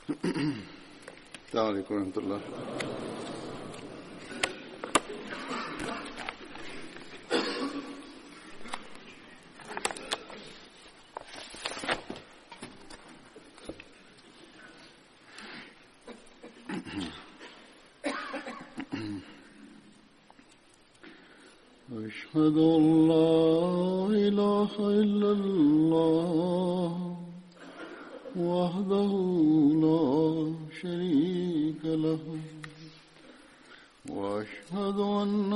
السلام عليكم ورحمة الله. أشهد أن لا إله إلا الله وحده لا شريك له وأشهد أن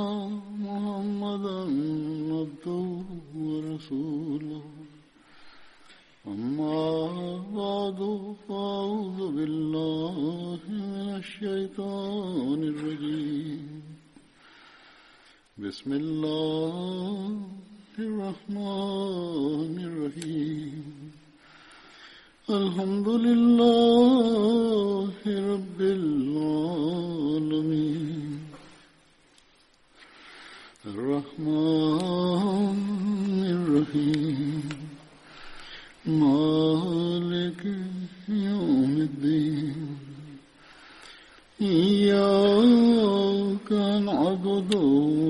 محمدا عبده ورسوله أما بعد فأعوذ بالله من الشيطان الرجيم بسم الله الرحمن الرحيم الحمد لله رب العالمين الرحمن الرحيم مالك يوم الدين إياك نعبد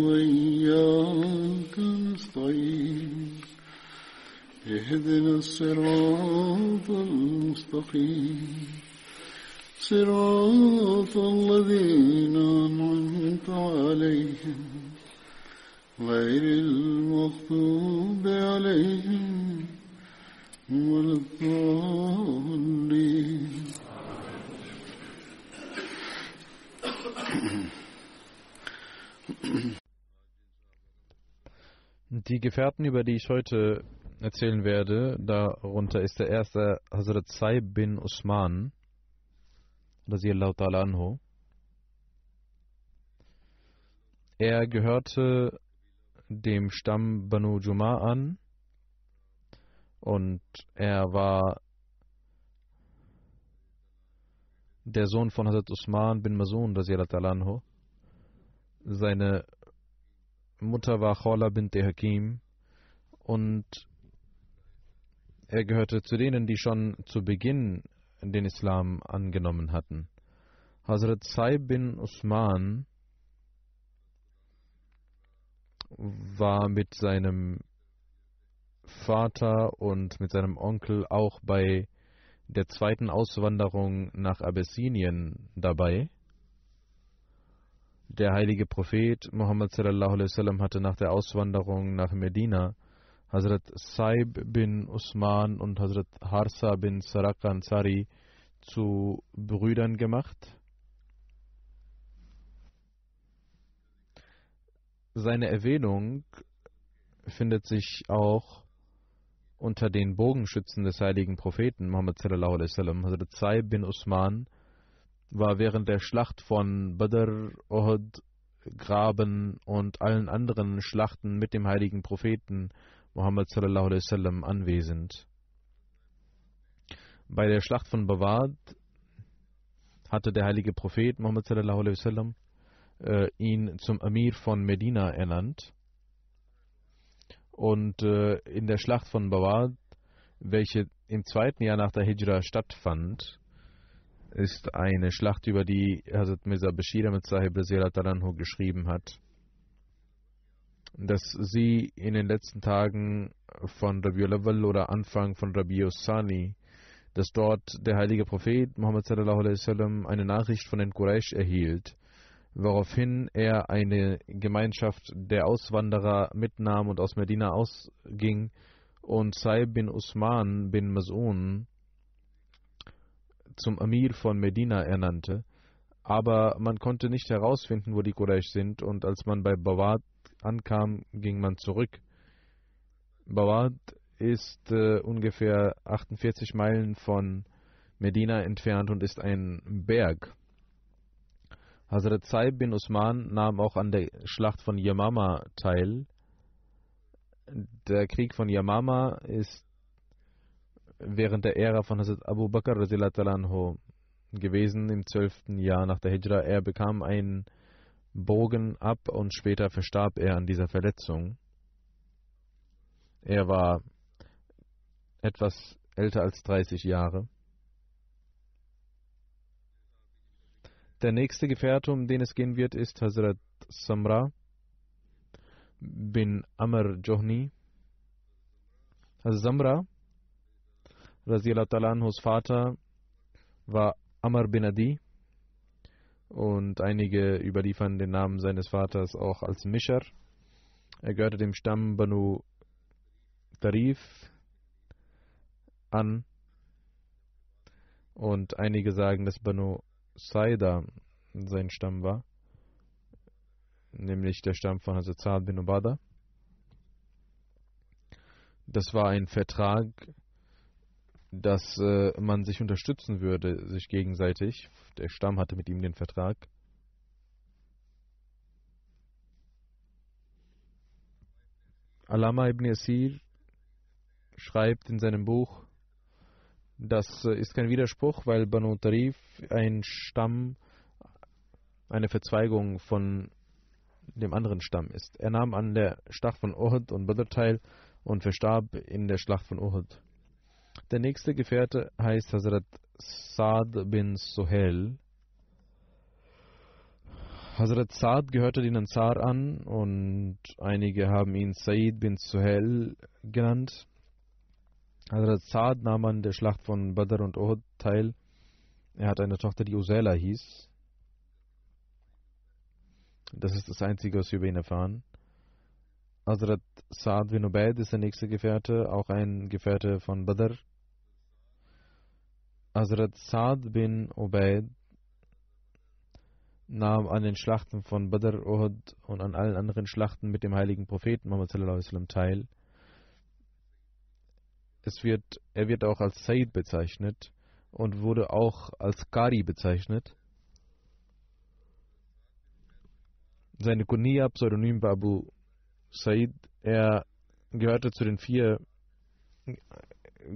وإياك نستعين اهدنا الصراط المستقيم صراط الذين أنعمت عليهم غير المغضوب عليهم ولا الضالين. Die Gefährten, über die ich heute erzählen werde, darunter ist der erste Hazrat Saib bin Usman, radiyallahu ta'ala anhu. Er gehörte dem Stamm Banu Juma an und er war der Sohn von Hazrat Usman bin Mazun, radiyallahu ta'ala anhu. Seine Mutter war Khawla bint Hakim und er gehörte zu denen, die schon zu Beginn den Islam angenommen hatten. Hazrat Saib bin Usman war mit seinem Vater und mit seinem Onkel auch bei der zweiten Auswanderung nach Abessinien dabei. Der heilige Prophet Muhammad sallallahu alaihi wasallam hatte nach der Auswanderung nach Medina Hazrat Saib bin Usman und Hazrat Harsa bin Saraka Ansari zu Brüdern gemacht. Seine Erwähnung findet sich auch unter den Bogenschützen des heiligen Propheten Muhammad sallallahu alaihi wasallam. Hazrat Saib bin Usman war während der Schlacht von Badr, Uhud, Graben und allen anderen Schlachten mit dem heiligen Propheten Muhammad sallallahu alaihi wasallam anwesend. Bei der Schlacht von Bawad hatte der heilige Prophet Muhammad sallallahu alaihi wasallam ihn zum Amir von Medina ernannt. Und in der Schlacht von Bawad, welche im 2. Jahr nach der Hijra stattfand, ist eine Schlacht, über die Hazrat Mirza Bashir Ahmad Sahib radiyallahu anhu geschrieben hat, dass sie in den letzten Tagen von Rabiul Awwal oder Anfang von Rabiul Sani, dass dort der heilige Prophet Muhammad sallallahu alaihi wasallam eine Nachricht von den Quraysh erhielt, woraufhin er eine Gemeinschaft der Auswanderer mitnahm und aus Medina ausging und Saib bin Usman bin Maz'un zum Amir von Medina ernannte, aber man konnte nicht herausfinden, wo die Quraysh sind, und als man bei Bawad ankam, ging man zurück. Bawad ist ungefähr 48 Meilen von Medina entfernt und ist ein Berg. Hazrat Saib bin Usman nahm auch an der Schlacht von Yamama teil. Der Krieg von Yamama ist während der Ära von Hazrat Abu Bakr radhiyallahu anhu gewesen, im 12. Jahr nach der Hijra. Er bekam einen Bogen ab und später verstarb er an dieser Verletzung. Er war etwas älter als 30 Jahre. Der nächste Gefährte, um den es gehen wird, ist Hazrat Samra bin Amr Johni. Also Samra, Radiallahu ta'ala anhus Vater, war Amr bin Adi. Und einige überliefern den Namen seines Vaters auch als Mischer. Er gehörte dem Stamm Banu Tarif an. Und einige sagen, dass Banu Saida sein Stamm war. Nämlich der Stamm von Hazrat Sa'ad bin Ubadah. Das war ein Vertrag, dass man sich unterstützen würde, sich gegenseitig. Der Stamm hatte mit ihm den Vertrag. Allama ibn Yasir schreibt in seinem Buch, das ist kein Widerspruch, weil Banu Tarif ein Stamm, eine Verzweigung von dem anderen Stamm ist. Er nahm an der Schlacht von Uhud und Badr teil und verstarb in der Schlacht von Uhud. Der nächste Gefährte heißt Hazrat Sa'd bin Suhail. Hazrat Sa'd gehörte den Ansar an und einige haben ihn Said bin Suhail genannt. Hazrat Sa'd nahm an der Schlacht von Badr und Uhud teil. Er hat eine Tochter, die Usaila hieß. Das ist das Einzige, was wir über ihn erfahren. Hazrat Sa'd bin Ubaid ist der nächste Gefährte, auch ein Gefährte von Badr. Hazrat Sa'd bin Ubaid nahm an den Schlachten von Badr, Uhud und an allen anderen Schlachten mit dem heiligen Propheten Muhammad sallallahu alaihi wasallam teil. Er wird auch als Said bezeichnet und wurde auch als Qari bezeichnet. Seine Kunia, Pseudonym war Abu Said. Er gehörte zu den 4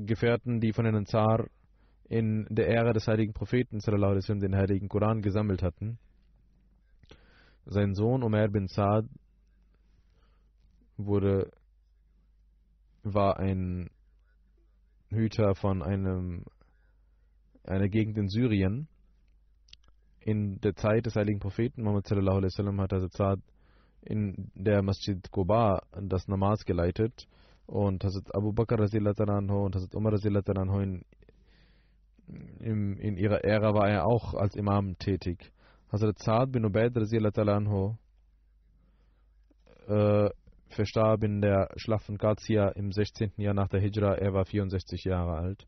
Gefährten, die von den Ansar in der Ära des heiligen Propheten sallallahu alaihi wasallam den heiligen Koran gesammelt hatten. Sein Sohn Umar bin Sa'd war ein Hüter von einer Gegend in Syrien. In der Zeit des heiligen Propheten Muhammad sallallahu alaihi wasallam hat Hazrat Sa'd in der Masjid Quba das Namas geleitet und Hazrat Abu Bakr radhiyallahu ta'ala anhu und Hazrat Umar radhiyallahu ta'ala anhu in ihrer Ära war er auch als Imam tätig. Hazrat Sa'd bin Ubaid radhiyallahu ta'ala anhu verstarb in der Schlacht von Qadsiya im 16. Jahr nach der Hijra. Er war 64 Jahre alt.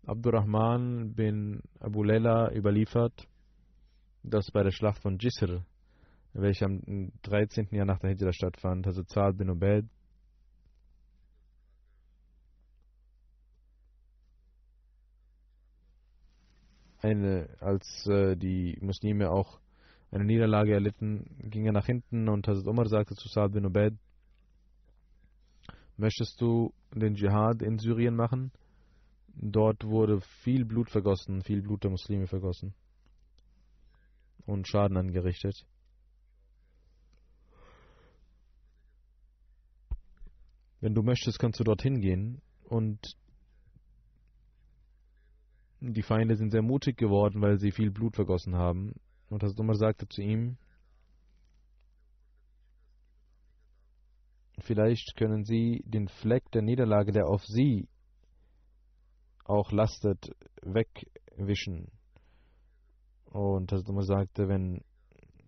Abdurrahman bin Abu Layla überliefert, dass bei der Schlacht von Jisr, welche am 13. Jahr nach der Hijra stattfand, Hazrat Sa'd bin Ubaid als die Muslime auch eine Niederlage erlitten, ging er nach hinten und Hazrat Umar sagte zu Sa'd bin Ubaid: Möchtest du den Dschihad in Syrien machen? Dort wurde viel Blut vergossen, viel Blut der Muslime vergossen und Schaden angerichtet. Wenn du möchtest, kannst du dorthin gehen. Und die Feinde sind sehr mutig geworden, weil sie viel Blut vergossen haben. Und Hazrat Umar sagte zu ihm: Vielleicht können sie den Fleck der Niederlage, der auf sie auch lastet, wegwischen. Und Hazrat Umar sagte, wenn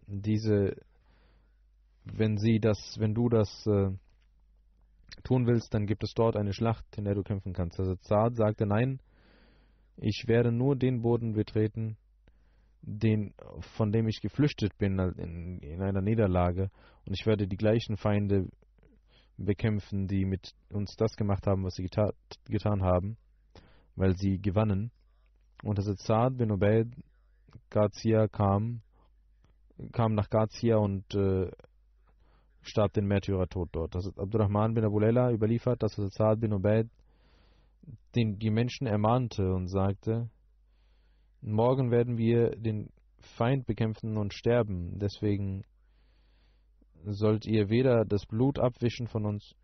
du das tun willst, dann gibt es dort eine Schlacht, in der du kämpfen kannst. Hazrat Sa'd sagte: Nein, ich werde nur den Boden betreten, von dem ich geflüchtet bin in einer Niederlage, und ich werde die gleichen Feinde bekämpfen, die mit uns das gemacht haben, was sie getan haben, weil sie gewannen. Und Hazrat Sa'd bin Ubaid kam nach Qadsiya und starb den Märtyrertod dort. Hazrat Abdurrahman bin Abu Layla überliefert, dass Hazrat Sa'd bin Ubaid die Menschen ermahnte und sagte: Morgen werden wir den Feind bekämpfen und sterben. Deswegen sollt ihr weder das Blut abwischen von uns,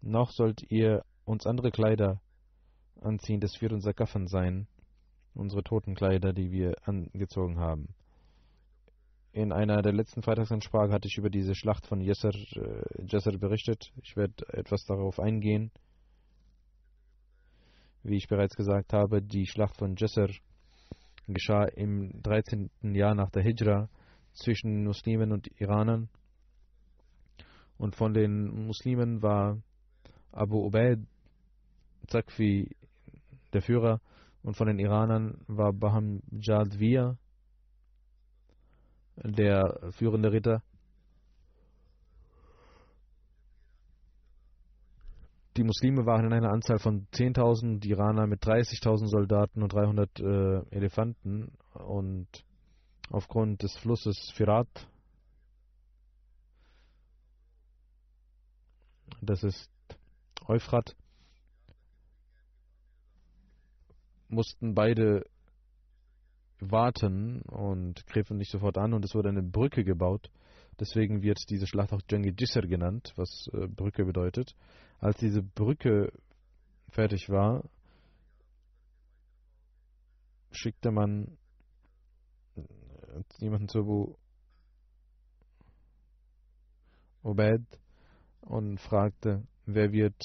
noch sollt ihr uns andere Kleider anziehen. Das wird unser Kaffan sein. unsere Totenkleider, die wir angezogen haben. In einer der letzten Freitagsansprache hatte ich über diese Schlacht von Jisr berichtet. Ich werde etwas darauf eingehen. Wie ich bereits gesagt habe, die Schlacht von Jisr geschah im 13. Jahr nach der Hijra zwischen Muslimen und Iranern. Und von den Muslimen war Abu Ubaid Zakfi der Führer und von den Iranern war Baham Jadwir der führende Ritter. Die Muslime waren in einer Anzahl von 10.000, die Iraner mit 30.000 Soldaten und 300 Elefanten, und aufgrund des Flusses Firat, das ist Euphrat, mussten beide warten und griffen nicht sofort an, und es wurde eine Brücke gebaut. Deswegen wird diese Schlacht auch Jangi Jisr genannt, was Brücke bedeutet. Als diese Brücke fertig war, schickte man jemanden zu Abu Ubaid und fragte, wer wird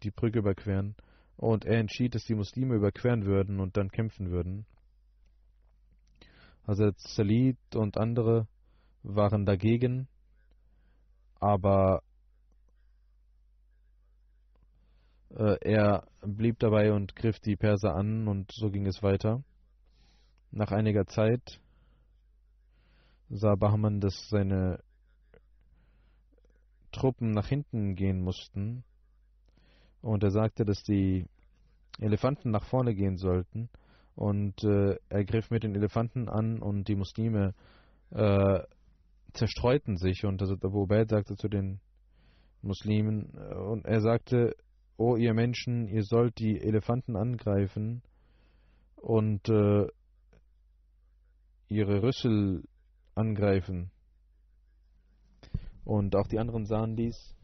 die Brücke überqueren. Und er entschied, dass die Muslime überqueren würden und dann kämpfen würden. Hazrat Salid und andere waren dagegen, aber er blieb dabei und griff die Perser an, und so ging es weiter. Nach einiger Zeit sah Bahman, dass seine Truppen nach hinten gehen mussten, und er sagte, dass die Elefanten nach vorne gehen sollten, und er griff mit den Elefanten an, und die Muslime zerstreuten sich, und also Abu Ubaid sagte zu den Muslimen, und er sagte: O ihr Menschen, ihr sollt die Elefanten angreifen und ihre Rüssel angreifen. Und auch die anderen sahen dies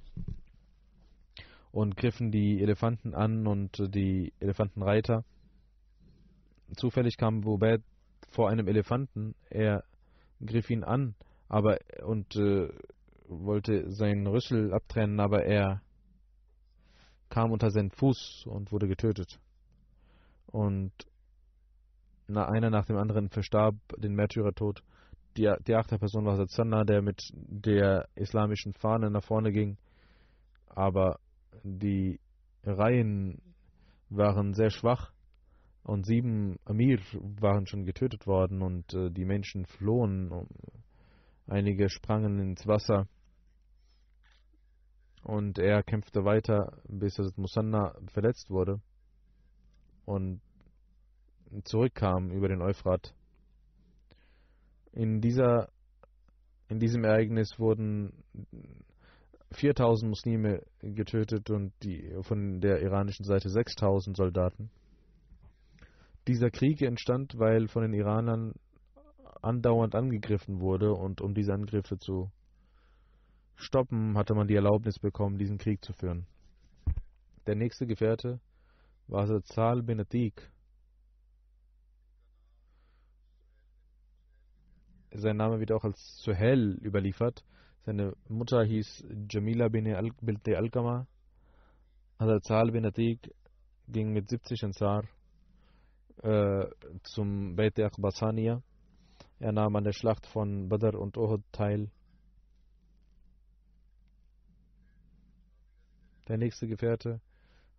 und griffen die Elefanten an und die Elefantenreiter. Zufällig kam Abu Ubaid vor einem Elefanten, er griff ihn an, und wollte seinen Rüssel abtrennen, aber er kam unter seinen Fuß und wurde getötet. Und einer nach dem anderen verstarb den Märtyrertod. Die 8. Person war Zanna, der mit der islamischen Fahne nach vorne ging, aber die Reihen waren sehr schwach und 7 Amir waren schon getötet worden, und die Menschen flohen. Einige sprangen ins Wasser, und er kämpfte weiter, bis Musanna verletzt wurde und zurückkam über den Euphrat. In diesem Ereignis wurden 4.000 Muslime getötet und von der iranischen Seite 6.000 Soldaten. Dieser Krieg entstand, weil von den Iranern andauernd angegriffen wurde, und um diese Angriffe zu stoppen, hatte man die Erlaubnis bekommen, diesen Krieg zu führen. Der nächste Gefährte war Sal bin Atiq. Sein Name wird auch als Suhail überliefert. Seine Mutter hieß Jamila bin Alqama. Hazrat Sal bin Atiq ging mit 70 Ansar zum Beit Akhbasaniya. Er nahm an der Schlacht von Badr und Uhud teil. Der nächste Gefährte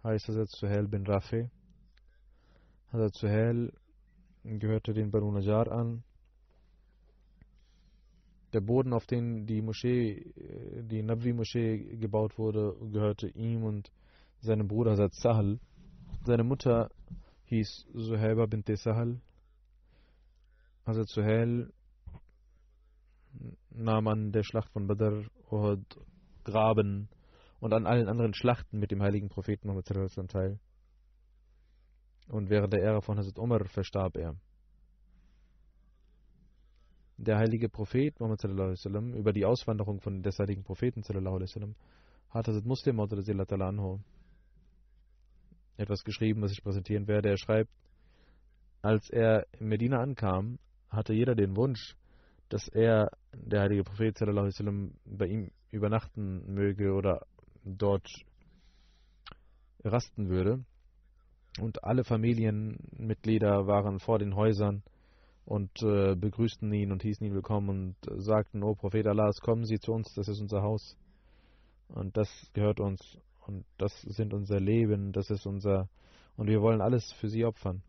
heißt Hazrat Suhail bin Rafi. Hazrat Suhail gehörte den Banu Najjar an. Der Boden, auf den die Nabwi-Moschee gebaut wurde, gehörte ihm und seinem Bruder Hazrat Sahal. Seine Mutter hieß Zuhaiba bint Sahal. Hazrat Suhail nahm an der Schlacht von Badr, Uhud, Graben und an allen anderen Schlachten mit dem heiligen Propheten Muhammad teil. Und während der Ära von Hazrat Umar verstarb er. Der heilige Prophet Muhammad über die Auswanderung des heiligen Propheten hat Hazrat Muslim etwas geschrieben, was ich präsentieren werde. Er schreibt: Als er in Medina ankam, hatte jeder den Wunsch, dass er, der heilige Prophet sallallahu alaihi wasallam, bei ihm übernachten möge oder dort rasten würde. Und alle Familienmitglieder waren vor den Häusern und begrüßten ihn und hießen ihn willkommen und sagten: O Prophet Allahs, kommen Sie zu uns, das ist unser Haus und das gehört uns und das sind unser Leben, das ist unser, und wir wollen alles für Sie opfern.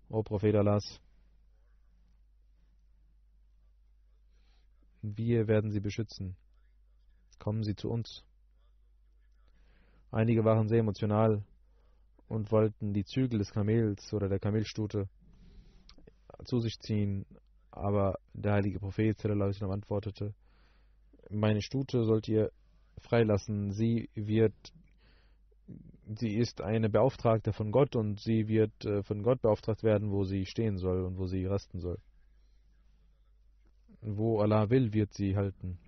O Prophet Allahs, wir werden Sie beschützen. Kommen Sie zu uns. Einige waren sehr emotional und wollten die Zügel des Kamels oder der Kamelstute zu sich ziehen, aber der heilige Prophet sallallahu alaihi wasallam antwortete: Meine Stute sollt ihr freilassen, sie ist eine Beauftragte von Gott und sie wird von Gott beauftragt werden, wo sie stehen soll und wo sie rasten soll. Wo Allah will, wird sie halten.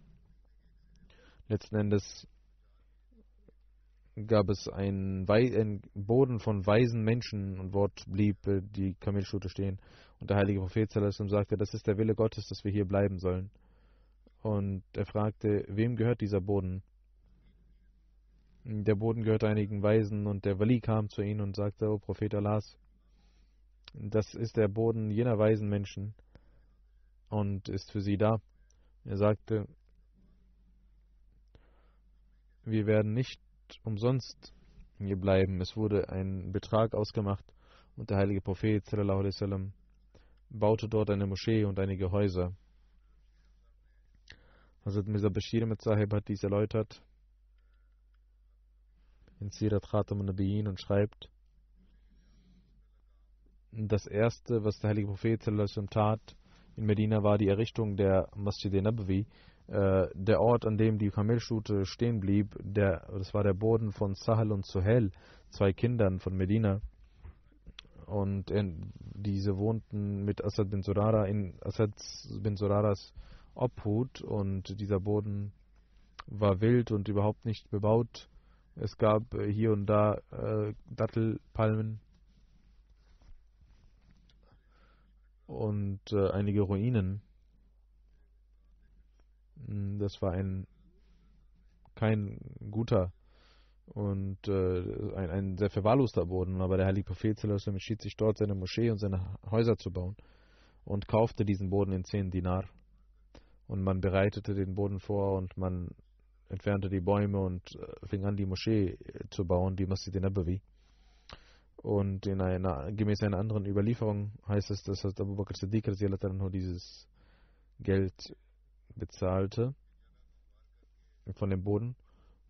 Letzten Endes gab es einen Boden von weisen Menschen und dort blieb die Kamelstute stehen. Und der heilige Prophet sallallahu alaihi wasallam sagte: Das ist der Wille Gottes, dass wir hier bleiben sollen. Und er fragte: Wem gehört dieser Boden? Der Boden gehört einigen Weisen, und der Wali kam zu ihnen und sagte: O Prophet Allahs, das ist der Boden jener weisen Menschen und ist für sie da. Er sagte: Wir werden nicht umsonst hier bleiben. Es wurde ein Betrag ausgemacht und der heilige Prophet sallallahu alaihi wasallam baute dort eine Moschee und einige Häuser. Hazrat Mirza Bashir Ahmad Sahib hat dies erläutert in Sirat Khatam al-Nabiyyin und schreibt: Das erste, was der heilige Prophet sallallahu alaihi wasallam tat in Medina, war die Errichtung der Masjid Nabawi. Der Ort, an dem die Kamelstute stehen blieb, das war der Boden von Sahal und Suhail, zwei Kindern von Medina. Und diese wohnten mit Asad bin Zurara in Asad bin Zuraras Obhut, und dieser Boden war wild und überhaupt nicht bebaut. Es gab hier und da Dattelpalmen und einige Ruinen. Das war kein guter und ein sehr verwahrloster Boden, aber der heilige Prophet sallallahu alaihi wasallam entschied sich dort, seine Moschee und seine Häuser zu bauen und kaufte diesen Boden in 10 Dinar. Und man bereitete den Boden vor und man entfernte die Bäume und fing an, die Moschee zu bauen, die Masjid Nabawi. Und gemäß einer anderen Überlieferung heißt es, dass Abu Bakr Siddiq dieses Geld bezahlte von dem Boden.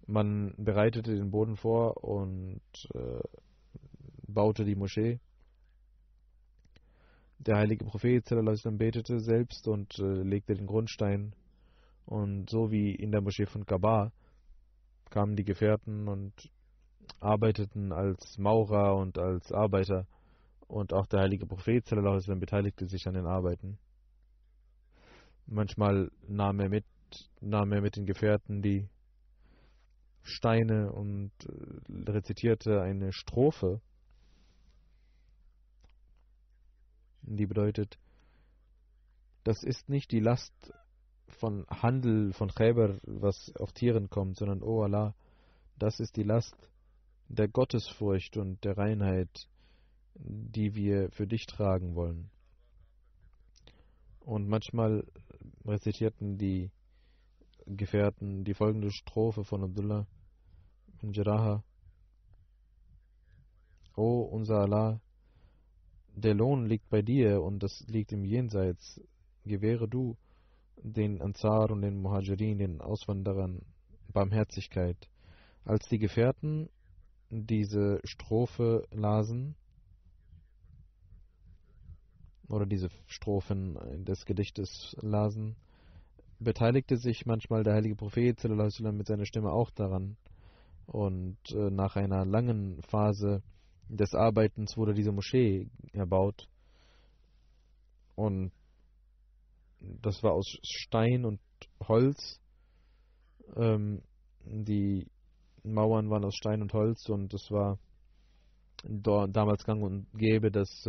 Man bereitete den Boden vor und baute die Moschee. Der heilige Prophet sallallahu alaihi wasallam betete selbst und legte den Grundstein. Und so wie in der Moschee von Kaaba kamen die Gefährten und arbeiteten als Maurer und als Arbeiter. Und auch der heilige Prophet sallallahu alaihi wasallam beteiligte sich an den Arbeiten. Manchmal nahm er mit den Gefährten die Steine und rezitierte eine Strophe, die bedeutet: Das ist nicht die Last von Handel, von Khaybar, was auf Tieren kommt, sondern, O Allah, das ist die Last der Gottesfurcht und der Reinheit, die wir für dich tragen wollen. Und manchmal rezitierten die Gefährten die folgende Strophe von Abdullah bin Jaraha: O unser Allah, der Lohn liegt bei dir und das liegt im Jenseits. Gewähre du den Ansar und den Muhajirin, den Auswanderern, Barmherzigkeit. Als die Gefährten diese Strophe lasen oder diese Strophen des Gedichtes lasen, beteiligte sich manchmal der heilige Prophet sallallahu alaihi wasallam mit seiner Stimme auch daran. Und nach einer langen Phase des Arbeitens wurde diese Moschee erbaut. Und das war aus Stein und Holz. Die Mauern waren aus Stein und Holz, und es war damals gang und gäbe, dass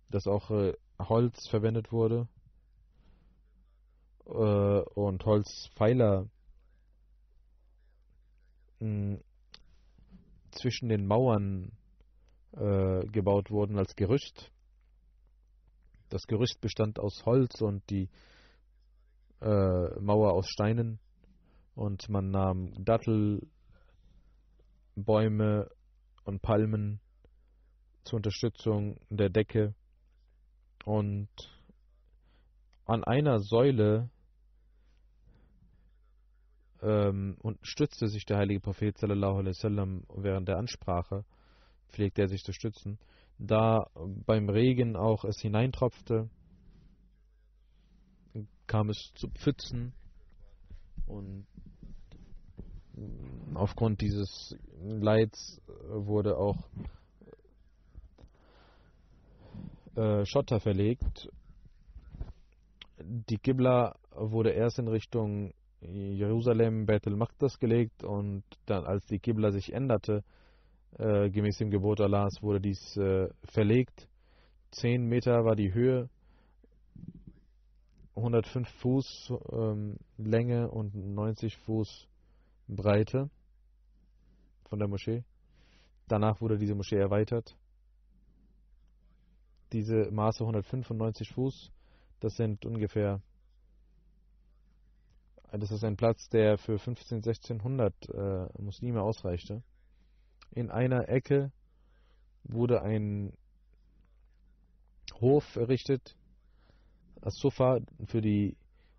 dass auch Holz verwendet wurde und Holzpfeiler zwischen den Mauern gebaut wurden als Gerüst. Das Gerüst bestand aus Holz und die Mauer aus Steinen, und man nahm Dattelbäume und Palmen zur Unterstützung der Decke, und an einer Säule und stützte sich der heilige Prophet sallallahu alaihi wasallam während der Ansprache, pflegte er sich zu stützen, da beim Regen auch es hineintropfte, kam es zu Pfützen, und aufgrund dieses Leids wurde auch Schotter verlegt. Die Qibla wurde erst in Richtung Jerusalem, Beit al-Maqdis gelegt, und dann, als die Qibla sich änderte, gemäß dem Gebot Allahs, wurde dies verlegt. 10 Meter war die Höhe, 105 Fuß Länge und 90 Fuß Breite von der Moschee. Danach wurde diese Moschee erweitert. Diese Maße 195 Fuß, das sind ungefähr, das ist ein Platz, der für 1600 Muslime ausreichte. In einer Ecke wurde ein Hof errichtet, As-Sufa, für die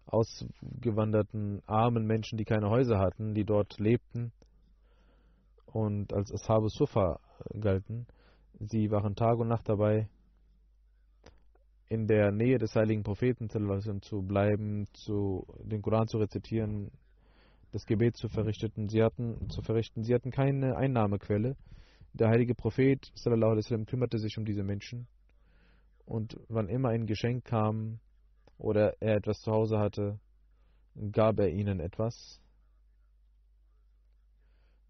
ausgewanderten armen Menschen, die keine Häuser hatten, die dort lebten und als Ashab as-Sufa galten. Sie waren Tag und Nacht dabei, in der Nähe des heiligen Propheten zu bleiben, den Koran zu rezitieren, das Gebet zu verrichten. Sie hatten keine Einnahmequelle. Der heilige Prophet sallallahu alaihi wasallam kümmerte sich um diese Menschen, und wann immer ein Geschenk kam oder er etwas zu Hause hatte, gab er ihnen etwas.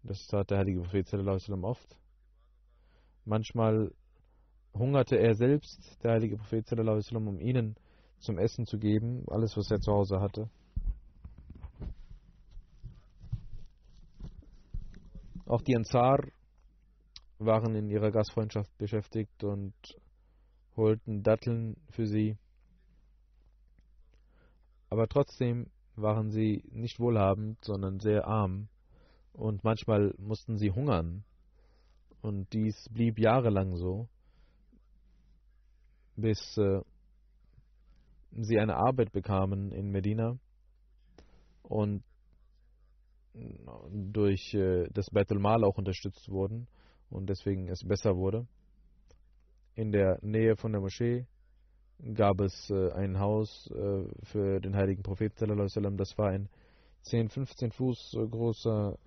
Das tat der heilige Prophet sallallahu alaihi wasallam oft. Manchmal hungerte er selbst, der heilige Prophet sallallahu alaihi wasallam, um ihnen zum Essen zu geben, alles, was er zu Hause hatte. Auch die Ansar waren in ihrer Gastfreundschaft beschäftigt und holten Datteln für sie. Aber trotzdem waren sie nicht wohlhabend, sondern sehr arm, und manchmal mussten sie hungern. Und dies blieb jahrelang so, bis sie eine Arbeit bekamen in Medina und durch das Beit al-Mal auch unterstützt wurden und deswegen es besser wurde. In der Nähe von der Moschee gab es ein Haus für den heiligen Propheten sallallahu alaihi wasallam. Das war ein 10-15 Fuß großer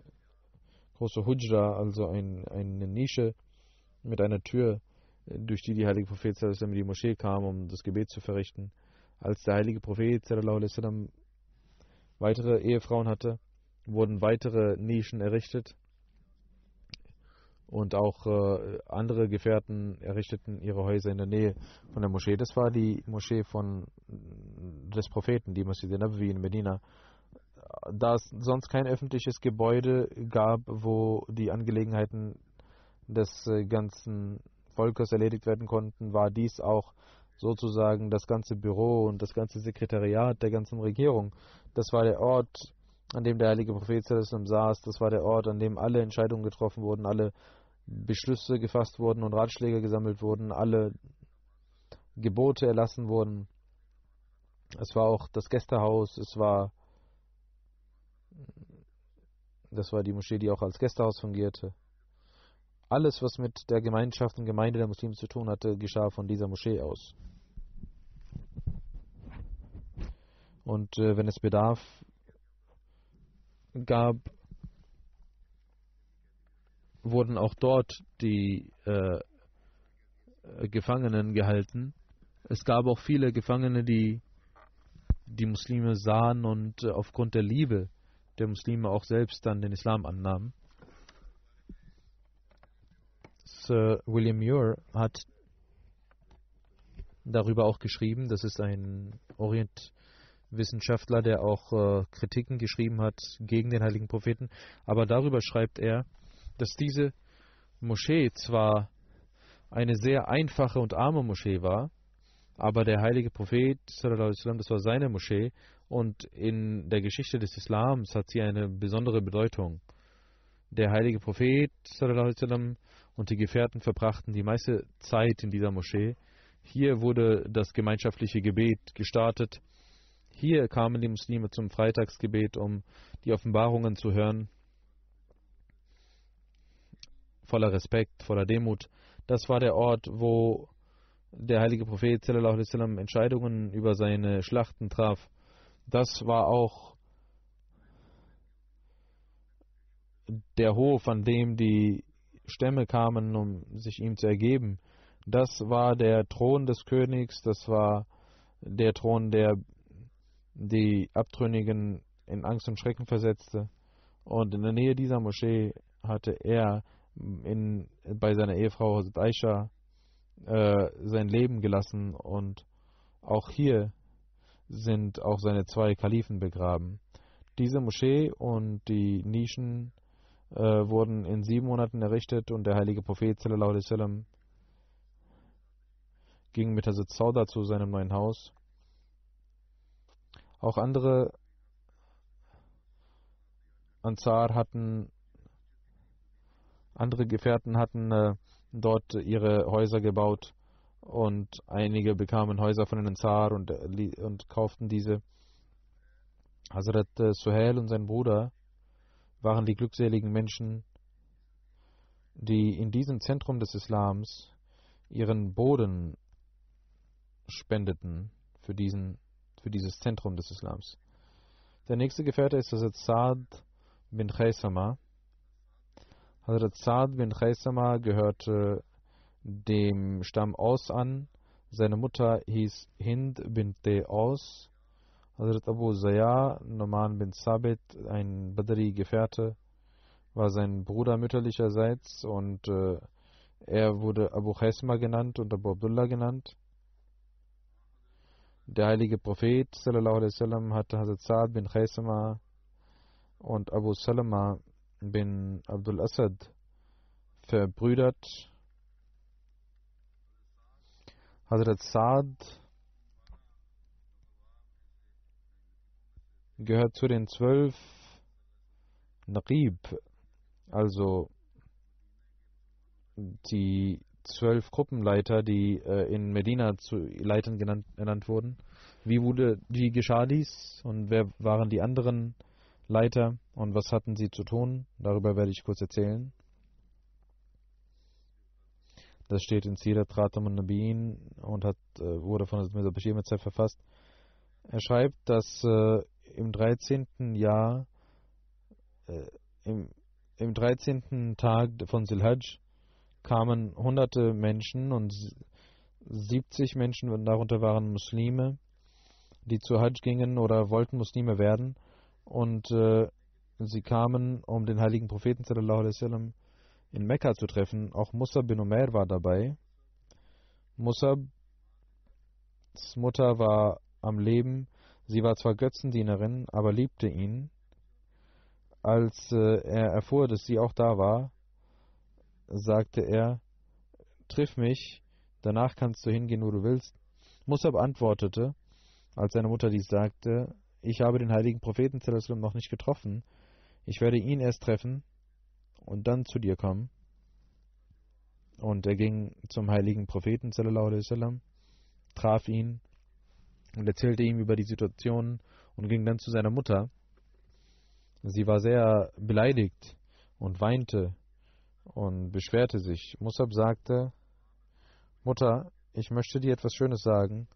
Hujra, also eine Nische mit einer Tür, durch die heilige Prophet sallallahu alaihi wasallam in die Moschee kam, um das Gebet zu verrichten. Als der heilige Prophet sallallahu alaihi wasallam weitere Ehefrauen hatte, wurden weitere Nischen errichtet, und auch andere Gefährten errichteten ihre Häuser in der Nähe von der Moschee. Das war die Moschee des Propheten, die Masjid al-Nabawi in Medina. Da es sonst kein öffentliches Gebäude gab, wo die Angelegenheiten des ganzen Volkes erledigt werden konnten, war dies auch sozusagen das ganze Büro und das ganze Sekretariat der ganzen Regierung. Das war der Ort, an dem der heilige Prophet saß. Das war der Ort, an dem alle Entscheidungen getroffen wurden, alle Beschlüsse gefasst wurden und Ratschläge gesammelt wurden, alle Gebote erlassen wurden. Es war auch das Gästehaus, das war die Moschee, die auch als Gästehaus fungierte. Alles, was mit der Gemeinschaft und Gemeinde der Muslime zu tun hatte, geschah von dieser Moschee aus. Und wenn es Bedarf gab, wurden auch dort die Gefangenen gehalten. Es gab auch viele Gefangene, die die Muslime sahen und aufgrund der Liebe der Muslime auch selbst dann den Islam annahmen. Sir William Muir hat darüber auch geschrieben. Das ist ein Orientwissenschaftler, der auch Kritiken geschrieben hat gegen den heiligen Propheten. Aber darüber schreibt er, dass diese Moschee zwar eine sehr einfache und arme Moschee war, aber der heilige Prophet, sallallahu alaihi wasallam, das war seine Moschee und in der Geschichte des Islams hat sie eine besondere Bedeutung. Der heilige Prophet, sallallahu alaihi wasallam, und die Gefährten verbrachten die meiste Zeit in dieser Moschee. Hier wurde das gemeinschaftliche Gebet gestartet. Hier kamen die Muslime zum Freitagsgebet, um die Offenbarungen zu hören. Voller Respekt, voller Demut. Das war der Ort, wo der heilige Prophet sallallahu alaihi wasallam Entscheidungen über seine Schlachten traf. Das war auch der Hof, an dem die Stämme kamen, um sich ihm zu ergeben. Das war der Thron des Königs, das war der Thron, der die Abtrünnigen in Angst und Schrecken versetzte. Und in der Nähe dieser Moschee hatte er bei seiner Ehefrau Hazrat Aisha sein Leben gelassen, und auch hier sind auch seine 2 Kalifen begraben. Diese Moschee und die Nischen wurden in 7 Monaten errichtet, und der heilige Prophet sallallahu alaihi wasallam ging mit Hazrat Sauda zu seinem neuen Haus. Auch andere Ansar andere Gefährten hatten dort ihre Häuser gebaut, und einige bekamen Häuser von den Ansar und kauften diese. Hazrat Suhail und sein Bruder waren die glückseligen Menschen, die in diesem Zentrum des Islams ihren Boden spendeten für dieses Zentrum des Islams. Der nächste Gefährte ist Hazrat Sa'd bin Khaisama. Hazrat Sa'd bin Khaisama gehörte dem Stamm Aus an. Seine Mutter hieß Hind bint Aus. Hazrat Abu Zaya, Numan bin Sabit, ein Badri-Gefährte, war sein Bruder mütterlicherseits, und er wurde Abu Khaisama genannt und Abu Abdullah genannt. Der heilige Prophet sallallahu alaihi wasallam hatte Hazrat Sa'd bin Khaisama und Abu Salama bin Abdul Asad verbrüdert. Hazrat Sa'd gehört zu den 12 Naqib, also die 12 Gruppenleiter, die in Medina zu Leitern genannt wurden. Wie geschah dies, und wer waren die anderen Leiter und was hatten sie zu tun? Darüber werde ich kurz erzählen. Das steht in Sirat Khatam an-Nabiyyin und wurde von Mirza Bashir Mirza verfasst. Er schreibt, dass im 13. Jahr, im 13. Tag von Zilhajj kamen hunderte Menschen, und 70 Menschen darunter waren Muslime, die zu Hajj gingen oder wollten Muslime werden, und sie kamen, um den heiligen Propheten sallallahu alaihi wasallam in Mekka zu treffen. Auch Musab bin Umair war dabei. Musabs Mutter war am Leben. Sie war zwar Götzendienerin, aber liebte ihn. Als er erfuhr, dass sie auch da war, sagte er: Triff mich, danach kannst du hingehen, wo du willst. Musab antwortete, als seine Mutter dies sagte: Ich habe den heiligen Propheten sallallahu alaihi wasallam noch nicht getroffen. Ich werde ihn erst treffen und dann zu dir kommen. Und er ging zum heiligen Propheten sallallahu alaihi wasallam, traf ihn und erzählte ihm über die Situation und ging dann zu seiner Mutter. Sie war sehr beleidigt und weinte und beschwerte sich. Musab sagte: Mutter, ich möchte dir etwas Schönes sagen.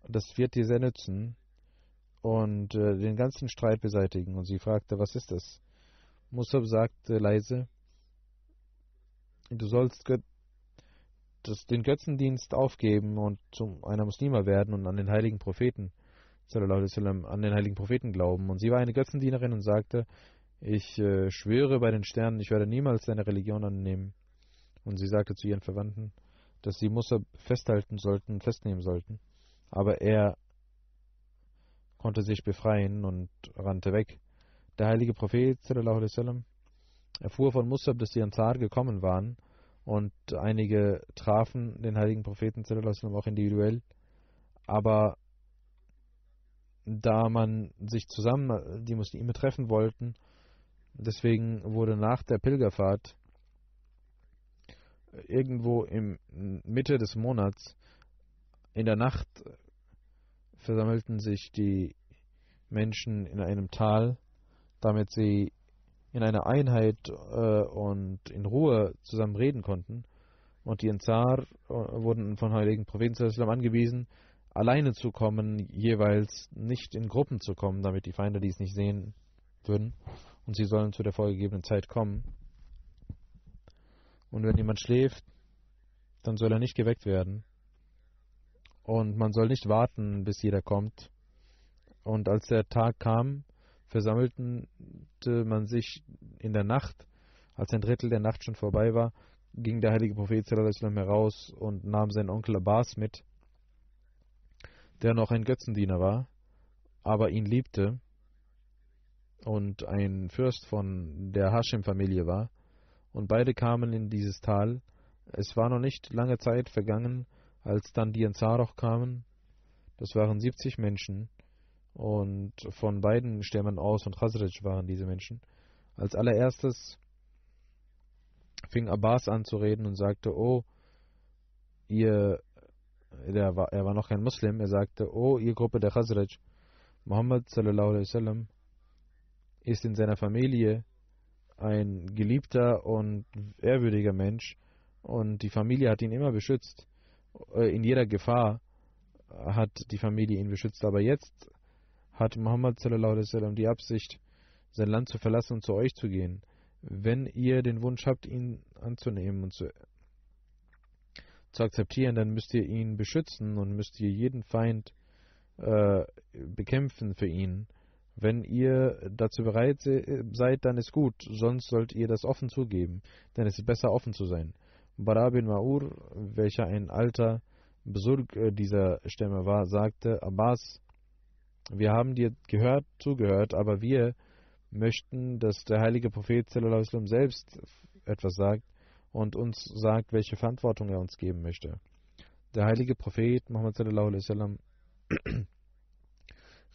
Das wird dir sehr nützen und den ganzen Streit beseitigen. Und sie fragte: Was ist das? Musab sagte leise: Du sollst den Götzendienst aufgeben und zu einer Muslima werden und an den heiligen Propheten sallallahu alaihi wasallam, an den heiligen Propheten glauben. Und sie war eine Götzendienerin und sagte: Ich schwöre bei den Sternen, ich werde niemals deine Religion annehmen. Und sie sagte zu ihren Verwandten: dass sie Musab festhalten sollten, festnehmen sollten. Aber er konnte sich befreien und rannte weg. Der heilige Prophet sallallahu alaihi wasallam erfuhr von Musab, dass die Ansar gekommen waren, und einige trafen den heiligen Propheten sallallahu alaihi wasallam auch individuell. Aber da man sich zusammen, die Muslime treffen wollten, deswegen wurde nach der Pilgerfahrt irgendwo in Mitte des Monats in der Nacht versammelten sich die Menschen in einem Tal, damit sie in einer Einheit und in Ruhe zusammen reden konnten. Und die Ansar wurden von heiligen Propheten sallallahu alaihi wasallam angewiesen, alleine zu kommen, jeweils nicht in Gruppen zu kommen, damit die Feinde dies nicht sehen würden. Und sie sollen zu der vorgegebenen Zeit kommen. Und wenn jemand schläft, dann soll er nicht geweckt werden. Und man soll nicht warten, bis jeder kommt. Und als der Tag kam, versammelte man sich in der Nacht. Als ein Drittel der Nacht schon vorbei war, ging der heilige Prophet sallallahu alaihi wasallam heraus und nahm seinen Onkel Abbas mit, der noch ein Götzendiener war, aber ihn liebte und ein Fürst von der Hashim-Familie war. Und beide kamen in dieses Tal. Es war noch nicht lange Zeit vergangen, als dann die Ansar auch kamen. Das waren 70 Menschen. Und von beiden Stämmen aus und Khazraj waren diese Menschen. Als allererstes fing Abbas an zu reden und sagte, oh, er war noch kein Muslim, er sagte, oh, ihr Gruppe der Khazraj, Muhammad sallallahu alaihi wasallam ist in seiner Familie ein geliebter und ehrwürdiger Mensch, und die Familie hat ihn immer beschützt. In jeder Gefahr hat die Familie ihn beschützt, aber jetzt hat Muhammad sallallahu alaihi wasallam die Absicht, sein Land zu verlassen und zu euch zu gehen. Wenn ihr den Wunsch habt, ihn anzunehmen und zu akzeptieren, dann müsst ihr ihn beschützen und müsst ihr jeden Feind bekämpfen für ihn. Wenn ihr dazu bereit seid, dann ist gut, sonst sollt ihr das offen zugeben, denn es ist besser, offen zu sein. Bara bin Ma'ur, welcher ein alter Besurg dieser Stämme war, sagte, Abbas, wir haben dir zugehört, aber wir möchten, dass der heilige Prophet sallallahu alaihi wasallam selbst etwas sagt und uns sagt, welche Verantwortung er uns geben möchte. Der heilige Prophet Muhammad sallallahu alaihi wasallam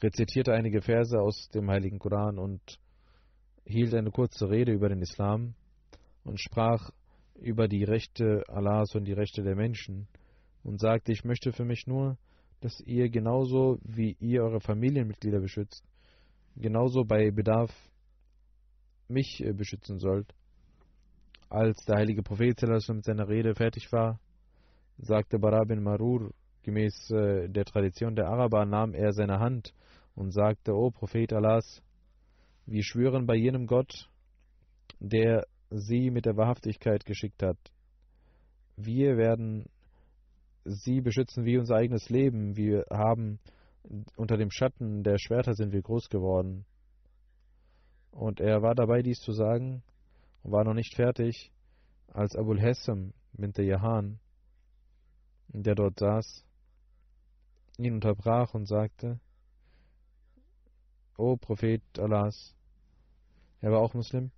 rezitierte einige Verse aus dem heiligen Koran und hielt eine kurze Rede über den Islam und sprach über die Rechte Allahs und die Rechte der Menschen und sagte, ich möchte für mich nur, dass ihr genauso wie ihr eure Familienmitglieder beschützt, genauso bei Bedarf mich beschützen sollt. Als der heilige Prophet mit seiner Rede fertig war, sagte Bara bin Marur, gemäß der Tradition der Araber, nahm er seine Hand und sagte, O Prophet Allahs, wir schwören bei jenem Gott, der sie mit der Wahrhaftigkeit geschickt hat. Wir werden sie beschützen wie unser eigenes Leben. Wir haben unter dem Schatten der Schwerter sind wir groß geworden. Und er war dabei, dies zu sagen, und war noch nicht fertig, als Abul Hassam bint Jahan, der dort saß, ihn unterbrach und sagte, O Prophet Allahs, er war auch Muslim,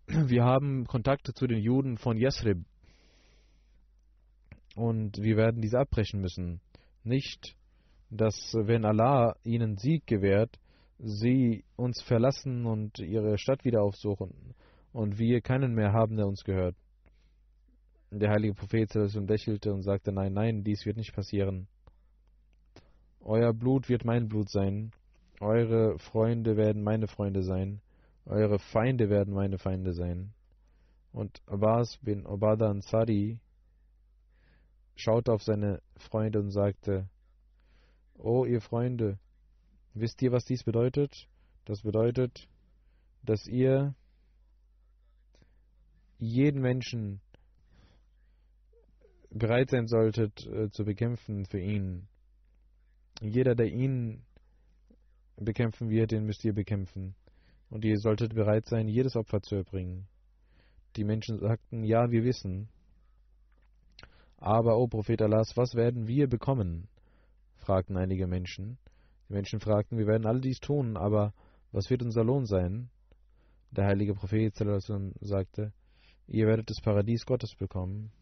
wir haben Kontakte zu den Juden von Yasrib und wir werden diese abbrechen müssen. Nicht, dass, wenn Allah ihnen Sieg gewährt, sie uns verlassen und ihre Stadt wieder aufsuchen und wir keinen mehr haben, der uns gehört. Der heilige Prophet lächelte und sagte, nein, nein, dies wird nicht passieren. Euer Blut wird mein Blut sein, eure Freunde werden meine Freunde sein, eure Feinde werden meine Feinde sein. Und Abbas bin Ubadah Ansari schaute auf seine Freunde und sagte, O ihr Freunde, wisst ihr, was dies bedeutet? Das bedeutet, dass ihr jeden Menschen bereit sein solltet zu bekämpfen für ihn. Jeder, der ihn bekämpfen wird, den müsst ihr bekämpfen. Und ihr solltet bereit sein, jedes Opfer zu erbringen. Die Menschen sagten, ja, wir wissen. Aber, o Prophet Allahs, was werden wir bekommen? Fragten einige Menschen. Die Menschen fragten, wir werden all dies tun, aber was wird unser Lohn sein? Der heilige Prophet sagte, ihr werdet das Paradies Gottes bekommen,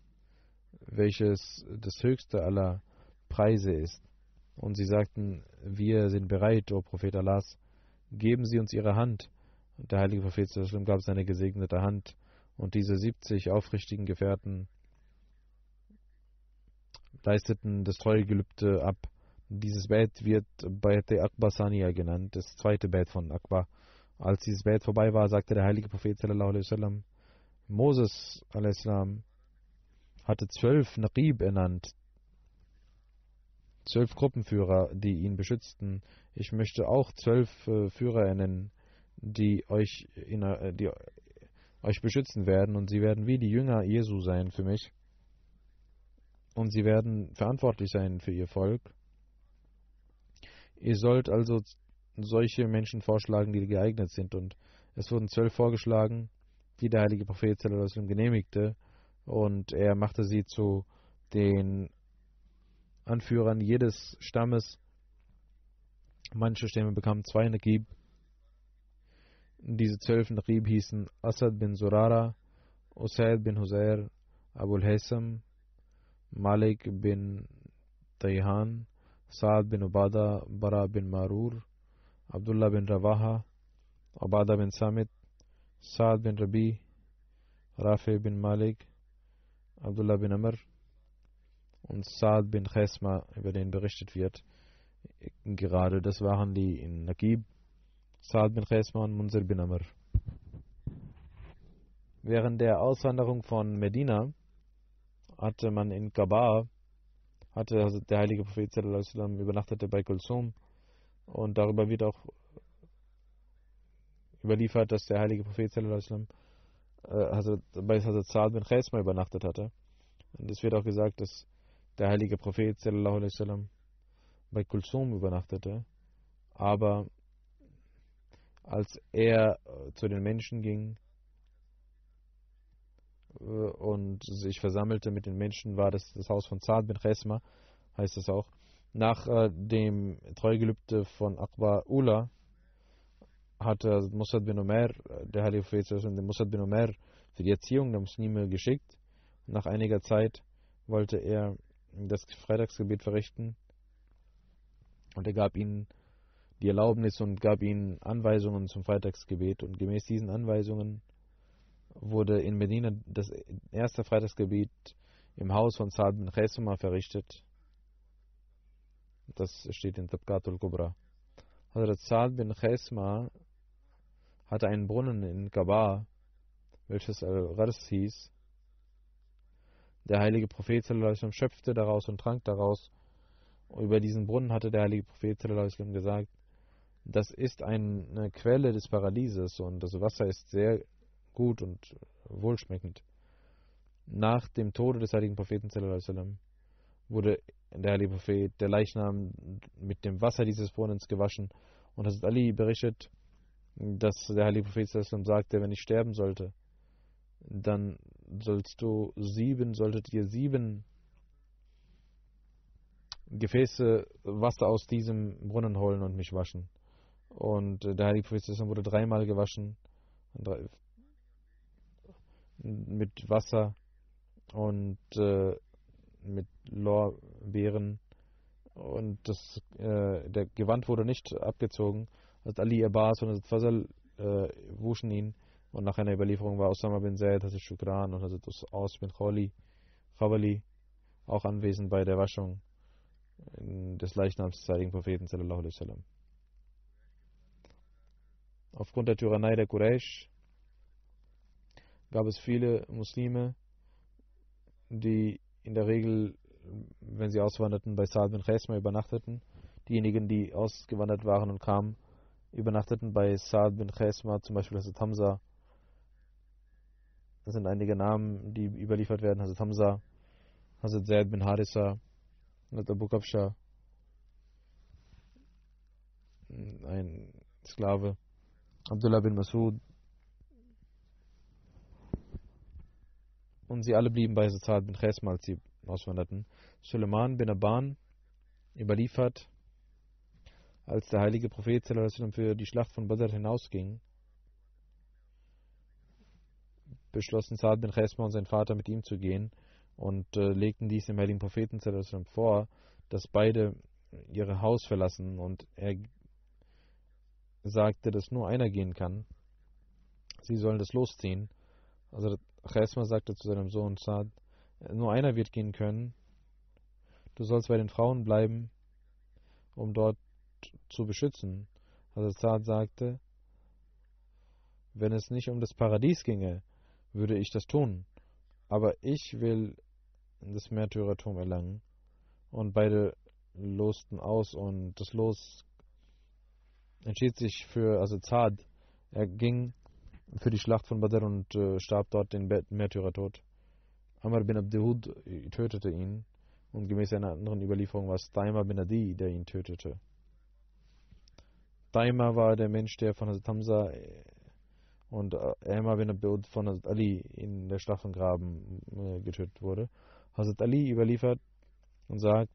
welches das höchste aller Preise ist. Und sie sagten, wir sind bereit, o Prophet Allahs, geben Sie uns Ihre Hand. Und der heilige Prophet gab seine gesegnete Hand, und diese 70 aufrichtigen Gefährten leisteten das Treuegelübde ab. Dieses Beit wird Bait Aqba Saniya genannt, das zweite Beit von Aqba. Als dieses Beit vorbei war, sagte der heilige Prophet sallallahu alaihi wasallam, Moses a.s. hatte 12 Naqib ernannt, 12 Gruppenführer, die ihn beschützten. Ich möchte auch 12 Führer ernennen, die euch beschützen werden, und sie werden wie die Jünger Jesu sein für mich. Und sie werden verantwortlich sein für ihr Volk. Ihr sollt also solche Menschen vorschlagen, die geeignet sind. Und es wurden 12 vorgeschlagen, die der heilige Prophet sallallahu alaihi wasallam genehmigte. Und er machte sie zu den Anführern jedes Stammes. Manche Stämme bekamen 2 Naqib. Diese 12 Naqib hießen Asad bin Zurara, Usaid bin Huzair, Abul Haysam, Malik bin Tayhan, Saad bin Ubada, Bara bin Marur, Abdullah bin Rawaha, Ubada bin Samit, Saad bin Rabi, Rafi bin Malik, Abdullah bin Amr und Saad bin Khesma, über den berichtet wird. Gerade das waren die in Naqib, Saad bin Khesma und Munzir bin Amr. Während der Auswanderung von Medina hatte man in Kaaba, der heilige Prophet sallallahu alaihi wasallam übernachtete bei Kulsum, und darüber wird auch überliefert, dass der heilige Prophet sallallahu alaihi wasallam bei Hazrat Saad bin Khesma übernachtet hatte. Und es wird auch gesagt, dass der heilige Prophet sallallahu alaihi wasallam bei Kulsum übernachtete, aber als er zu den Menschen ging und sich versammelte mit den Menschen, war das Haus von Saad bin Khesma, heißt es auch. Nach dem Treugelübde von Aqba Ula hatte Musad bin Umair, der heilige Prophet, den Musad bin Umair für die Erziehung der Muslime geschickt. Nach einiger Zeit wollte er das Freitagsgebet verrichten, und er gab ihnen die Erlaubnis und gab ihnen Anweisungen zum Freitagsgebet, und gemäß diesen Anweisungen wurde in Medina das erste Freitagsgebet im Haus von Saad bin Khesma verrichtet. Das steht in Tabqatul Kubra. Hazrat Saad bin Khesma hatte einen Brunnen in Kaaba, welches Al-Ghars hieß. Der heilige Prophet sallallahu alaihi wasallam schöpfte daraus und trank daraus. Und über diesen Brunnen hatte der heilige Prophet sallallahu alaihi wasallam gesagt, das ist eine Quelle des Paradieses, und das Wasser ist sehr gut und wohlschmeckend. Nach dem Tode des heiligen Propheten sallallahu alaihi wasallam wurde der heilige Prophet, der Leichnam, mit dem Wasser dieses Brunnens gewaschen, und Hazrat Ali berichtet, dass der heilige Prophet sallallahu alaihi wasallam sagte, wenn ich sterben sollte, dann solltet ihr 7 Gefäße Wasser aus diesem Brunnen holen und mich waschen. Und der heilige Prophet sallallahu alaihi wasallam wurde 3-mal gewaschen mit Wasser und mit Lorbeeren, und der Gewand wurde nicht abgezogen. Hazrat Ali Abbas und Hazrat Fazal wuschen ihn, und nach einer Überlieferung war Osama bin Zaid, Hazrat Shukran und Hazrat Aus bin Khawali auch anwesend bei der Waschung des Leichnams des heiligen Propheten sallallahu alaihi wasallam. Aufgrund der Tyrannei der Quraysh gab es viele Muslime, die in der Regel, wenn sie auswanderten, bei Saad bin Khesma übernachteten. Diejenigen, die ausgewandert waren und kamen, übernachteten bei Saad bin Khesma, zum Beispiel Hazrat Hamza. Das sind einige Namen, die überliefert werden. Hazrat Hamza, Hazrat Zaid bin Harissa, Hazrat Abu Kabsha, ein Sklave, Abdullah bin Masud. Und sie alle blieben bei Saad bin Khesma, als sie auswanderten. Suleiman bin Aban überliefert, als der heilige Prophet für die Schlacht von Badr hinausging, beschlossen Saad bin Chesma und sein Vater mit ihm zu gehen und legten dies dem heiligen Propheten vor, dass beide ihr Haus verlassen, und er sagte, dass nur einer gehen kann. Sie sollen das losziehen. Also Chesma sagte zu seinem Sohn Saad, nur einer wird gehen können. Du sollst bei den Frauen bleiben, um dort zu beschützen. Also Saad sagte, wenn es nicht um das Paradies ginge, würde ich das tun. Aber ich will das Märtyrertum erlangen. Und beide losten aus, und das Los entschied sich für Saad. Er ging für die Schlacht von Badr und starb dort den Märtyrertod. Amr bin Abdihud tötete ihn, und gemäß einer anderen Überlieferung war es Taima bin Adi, der ihn tötete. Taima war der Mensch, der von Hazrat Hamza und Amr bin Abdihud von Hazrat Ali in der Schlacht von Graben getötet wurde. Hazrat Ali überliefert und sagt,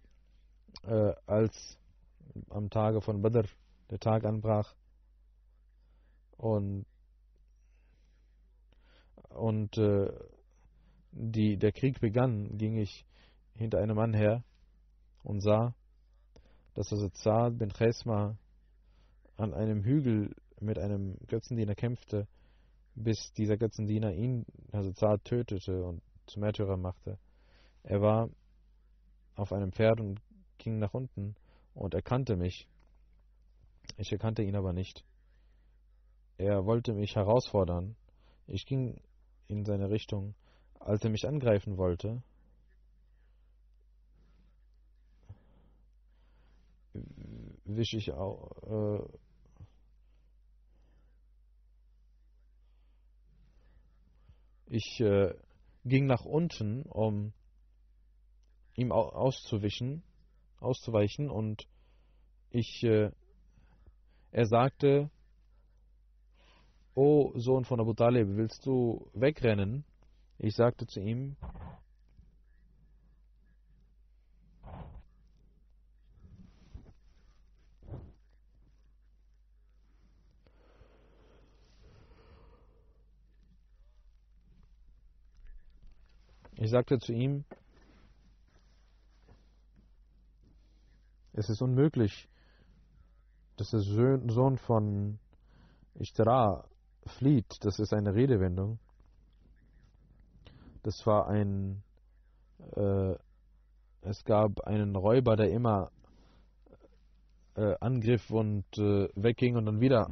als am Tage von Badr der Tag anbrach und der Krieg begann, ging ich hinter einem Mann her und sah, dass Saad bin Chesma an einem Hügel mit einem Götzendiener kämpfte, bis dieser Götzendiener ihn, Saad, tötete und zum Märtyrer machte. Er war auf einem Pferd und ging nach unten und erkannte mich. Ich erkannte ihn aber nicht. Er wollte mich herausfordern. Ich ging in seine Richtung. Als er mich angreifen wollte, wische ich auch. Ich ging nach unten, um ihm auszuweichen, und er sagte: O Sohn von Abu Talib, willst du wegrennen? Ich sagte zu ihm: Es ist unmöglich, dass der Sohn von Ishtara flieht. Das ist eine Redewendung. Das war es gab einen Räuber, der immer angriff und wegging und dann wieder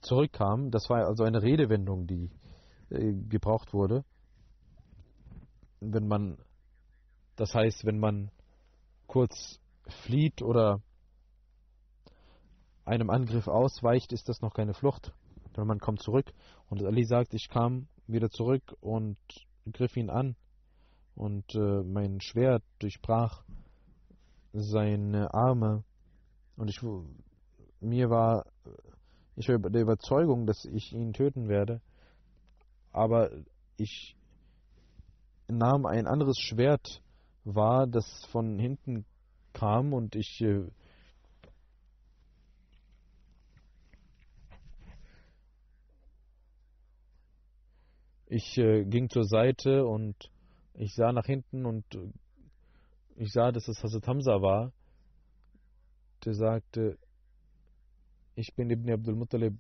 zurückkam. Das war also eine Redewendung, die gebraucht wurde. Das heißt, wenn man kurz flieht oder einem Angriff ausweicht, ist das noch keine Flucht. Wenn man kommt zurück. Und Ali sagt, ich kam wieder zurück und griff ihn an. Und mein Schwert durchbrach seine Arme. Und ich war der Überzeugung, dass ich ihn töten werde. Aber ich nahm ein anderes Schwert wahr, das von hinten kam, und ich ging zur Seite und ich sah nach hinten, und ich sah, dass es Hazrat Hamza war. Der sagte: Ich bin Ibn Abdul Muttalib,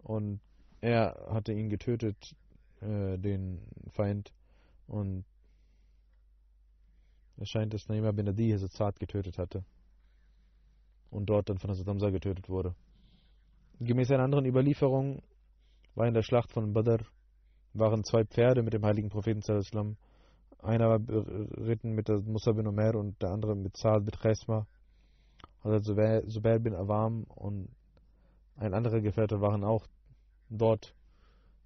und er hatte ihn getötet, den Feind, und es scheint, dass Naima bin Adi Hazrat Saad getötet hatte und dort dann von Hazrat Hamza getötet wurde. Gemäß einer anderen Überlieferung war in der Schlacht von Badr waren 2 Pferde mit dem heiligen Propheten sallallahu alaihi wasallam. Einer war beritten mit der Musa bin Umair und der andere mit Saad bin Chesma. Hazrat Zubair bin Awam und ein anderer Gefährte waren auch dort.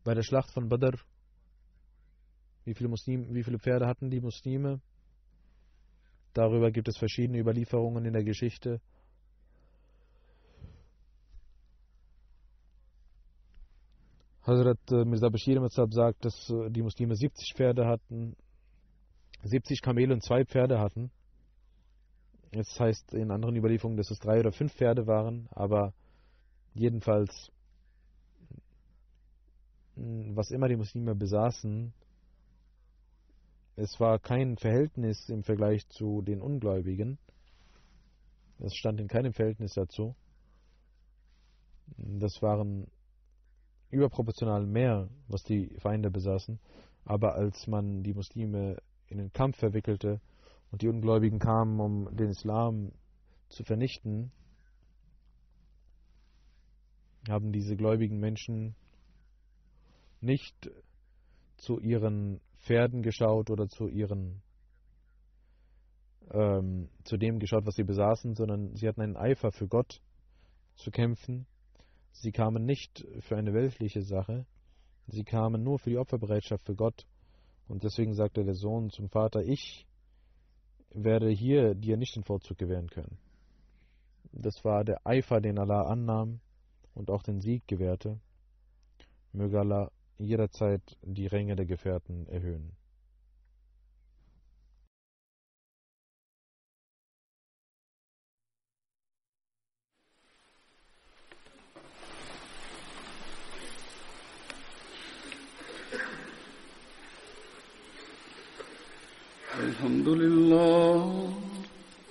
Bei der Schlacht von Badr, wie viele Pferde hatten die Muslime? Darüber gibt es verschiedene Überlieferungen in der Geschichte. Hazrat Mirza Bashir Matzab sagt, dass die Muslime 70 Pferde hatten. 70 Kamele und 2 Pferde hatten. Es heißt in anderen Überlieferungen, dass es 3 oder 5 Pferde waren, aber jedenfalls, was immer die Muslime besaßen, es war kein Verhältnis im Vergleich zu den Ungläubigen. Es stand in keinem Verhältnis dazu. Das waren überproportional mehr, was die Feinde besaßen. Aber als man die Muslime in den Kampf verwickelte und die Ungläubigen kamen, um den Islam zu vernichten, haben diese gläubigen Menschen nicht zu ihren Pferden geschaut oder zu dem geschaut, was sie besaßen, sondern sie hatten einen Eifer für Gott zu kämpfen. Sie kamen nicht für eine weltliche Sache, sie kamen nur für die Opferbereitschaft für Gott. Und deswegen sagte der Sohn zum Vater: Ich werde hier dir nicht den Vorzug gewähren können. Das war der Eifer, den Allah annahm und auch den Sieg gewährte. Möge Allah jederzeit die Ränge der Gefährten erhöhen.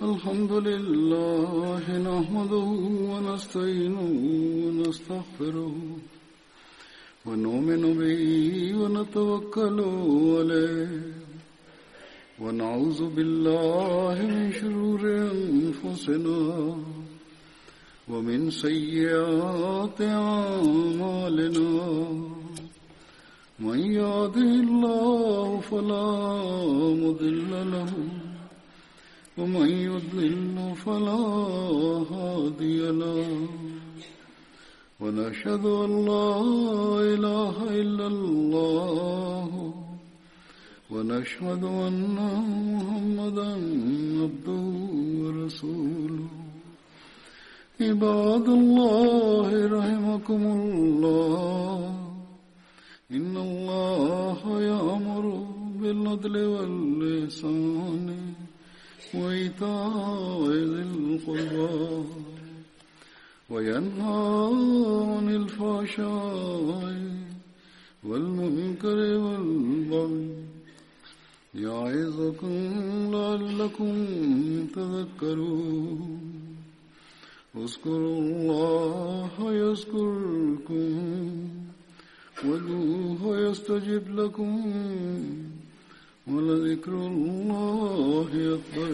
الحمد لله نحمده ونستعينه ونستغفره ونؤمن به ونتوكل عليه ونعوذ بالله من شرور أنفسنا ومن سيئات أعمالنا من يهده الله فلا مضل له ومن يضلل فلا هادي له ونشهد أن لا إله إلا الله ونشهد أن محمدا عبده ورسوله عباد الله رحمكم الله إن الله يأمر بالعدل والإحسان وإيتاء ذي القربى وينهى عن الفحشاء والمنكر والبغي يعظكم لعلكم تذكرون اذكروا الله يذكركم وادعوه يستجب لكم ولذكر الله أكبر